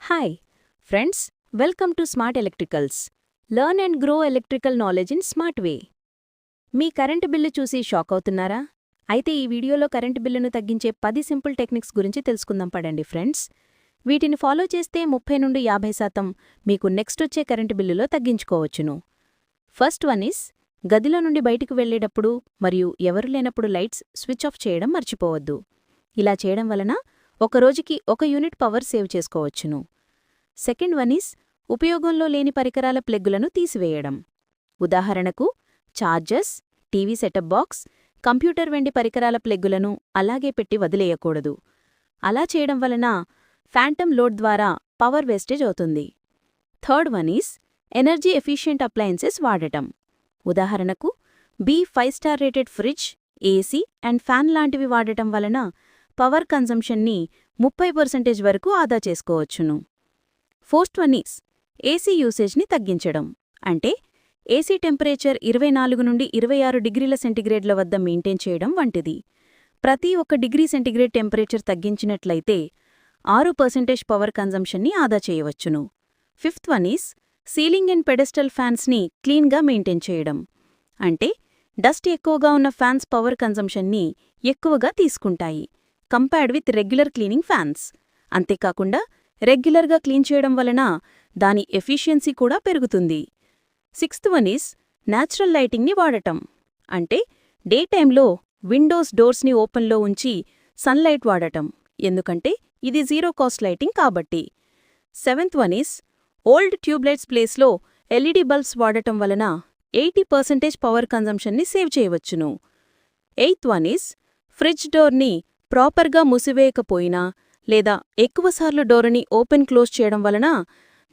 Hi friends, welcome to smart electricals. Learn and grow electrical knowledge in smart way. Me current bill చూసి shock అవుతున్నారా? అయితే ఈ వీడియోలో current బిల్లును తగ్గించే 10 సింపుల్ టెక్నిక్స్ గురించి తెలుసుకుందాం పడండి ఫ్రెండ్స్. వీటిని ఫాలో చేస్తే 30 నుండి 50% మీకు నెక్స్ట్ వచ్చే కరెంటు బిల్లులో తగ్గించుకోవచ్చును. ఫస్ట్ వన్ ఈస్, గదిలో నుండి బయటికి వెళ్లేటప్పుడు మరియు ఎవరు లేనప్పుడు లైట్స్ స్విచ్ ఆఫ్ చేయడం మర్చిపోవద్దు. ఇలా చేయడం వలన ఒక రోజుకి 1 యూనిట్ పవర్ సేవ్ చేసుకోవచ్చును. సెకండ్ వన్ ఈస్, ఉపయోగంలో లేని పరికరాల ప్లగ్గులను తీసివేయడం. ఉదాహరణకు chargers, TV setup box, computer వెండి పరికరాల ప్లగ్గులను అలాగే పెట్టి వదిలేయకూడదు. అలా చేయడం వలన ఫ్యాంటమ్ లోడ్ ద్వారా పవర్ వేస్టేజ్ అవుతుంది. Third one is, energy efficient appliances వాడటం. ఉదాహరణకు B5 star rated fridge, AC and fan లాంటివి వాడటం వలన పవర్ కన్జంప్షన్ని 30% వరకు ఆదా చేసుకోవచ్చును. ఫోర్త్ వన్ ఈస్, ఏసీ యూసేజ్ని తగ్గించడం. అంటే ఏసీ టెంపరేచర్ 24 నుండి 26 డిగ్రీల సెంటిగ్రేడ్ల వద్ద మెయింటైన్ చేయడం వంటిది. ప్రతి 1 డిగ్రీ సెంటిగ్రేడ్ టెంపరేచర్ తగ్గించినట్లయితే 6% పవర్ కన్జంప్షన్ని ఆదా చేయవచ్చును. Fifth one is, ceiling and pedestal ఫ్యాన్స్ని క్లీన్గా మెయింటైన్ చేయడం. అంటే డస్ట్ ఎక్కువగా ఉన్న ఫ్యాన్స్ పవర్ కన్జంప్షన్ని ఎక్కువగా తీసుకుంటాయి compared with regular cleaning fans. అంతేకాకుండా రెగ్యులర్గా క్లీన్ చేయడం వలన దాని ఎఫిషియన్సీ కూడా పెరుగుతుంది. సిక్స్త్ వన్ ఈస్, న్యాచురల్ లైటింగ్ని వాడటం. అంటే డే టైంలో విండోస్ డోర్స్ని ఓపెన్లో ఉంచి సన్లైట్ వాడటం, ఎందుకంటే ఇది జీరో కాస్ట్ లైటింగ్ కాబట్టి. Seventh one is, old tubelights ప్లేస్లో ఎల్ఈడి బల్బ్స్ వాడటం వలన 80% పవర్ కన్జంప్షన్ని సేవ్ చేయవచ్చును. ఎయిత్ వన్ ఈస్, ఫ్రిడ్జ్ డోర్ని ప్రాపర్గా మూసివేయకపోయినా లేదా ఎక్కువసార్లు డోరుని ఓపెన్ క్లోజ్ చేయడం వలన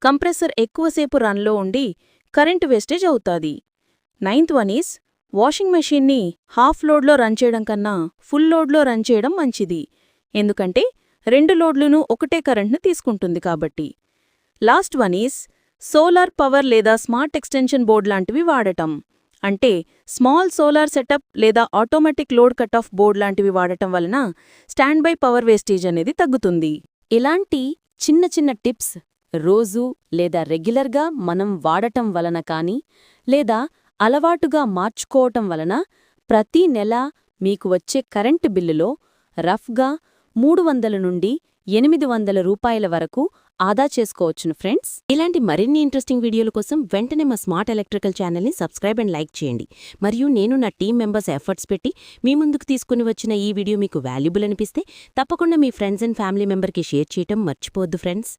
కంప్రెసర్ ఎక్కువసేపు రన్లో ఉండి కరెంటు వేస్టేజ్ అవుతాది. నైన్త్ వన్ ఈస్, వాషింగ్ మెషీన్ని హాఫ్ లోడ్లో రన్ చేయడం కన్నా ఫుల్ లోడ్లో రన్ చేయడం మంచిది, ఎందుకంటే 2 లోడ్లునూ ఒకటే కరెంట్ను తీసుకుంటుంది కాబట్టి. Last one is, solar power లేదా స్మార్ట్ ఎక్స్టెన్షన్ బోర్డ్ లాంటివి వాడటం. అంటే స్మాల్ సోలార్ సెటప్ లేదా automatic load cut off board లాంటివి వాడటం వలన స్టాండ్ బై పవర్ వేస్టేజ్ అనేది తగ్గుతుంది. ఇలాంటి చిన్న చిన్న టిప్స్ రోజూ లేదా రెగ్యులర్గా మనం వాడటం వలన కానీ లేదా అలవాటుగా మార్చుకోవటం వలన ప్రతి నెల మీకు వచ్చే కరెంటు బిల్లులో రఫ్గా 300 నుండి 800 రూపాయల వరకు ఆదా చేసుకోవచ్చును ఫ్రెండ్స్. ఇలాంటి మరిన్ని ఇంట్రెస్టింగ్ వీడియోల కోసం వెంటనే మా స్మార్ట్ ఎలక్ట్రికల్ ఛానల్ని సబ్స్క్రైబ్ అండ్ లైక్ చేయండి. మరియు నేను నా టీం మెంబర్స్ ఎఫర్ట్స్ పెట్టి మీ ముందుకు తీసుకుని వచ్చిన ఈ వీడియో మీకు వాల్యుబుల్ అనిపిస్తే తప్పకుండా మీ ఫ్రెండ్స్ అండ్ ఫ్యామిలీ మెంబర్కి షేర్ చేయటం మర్చిపోవద్దు ఫ్రెండ్స్.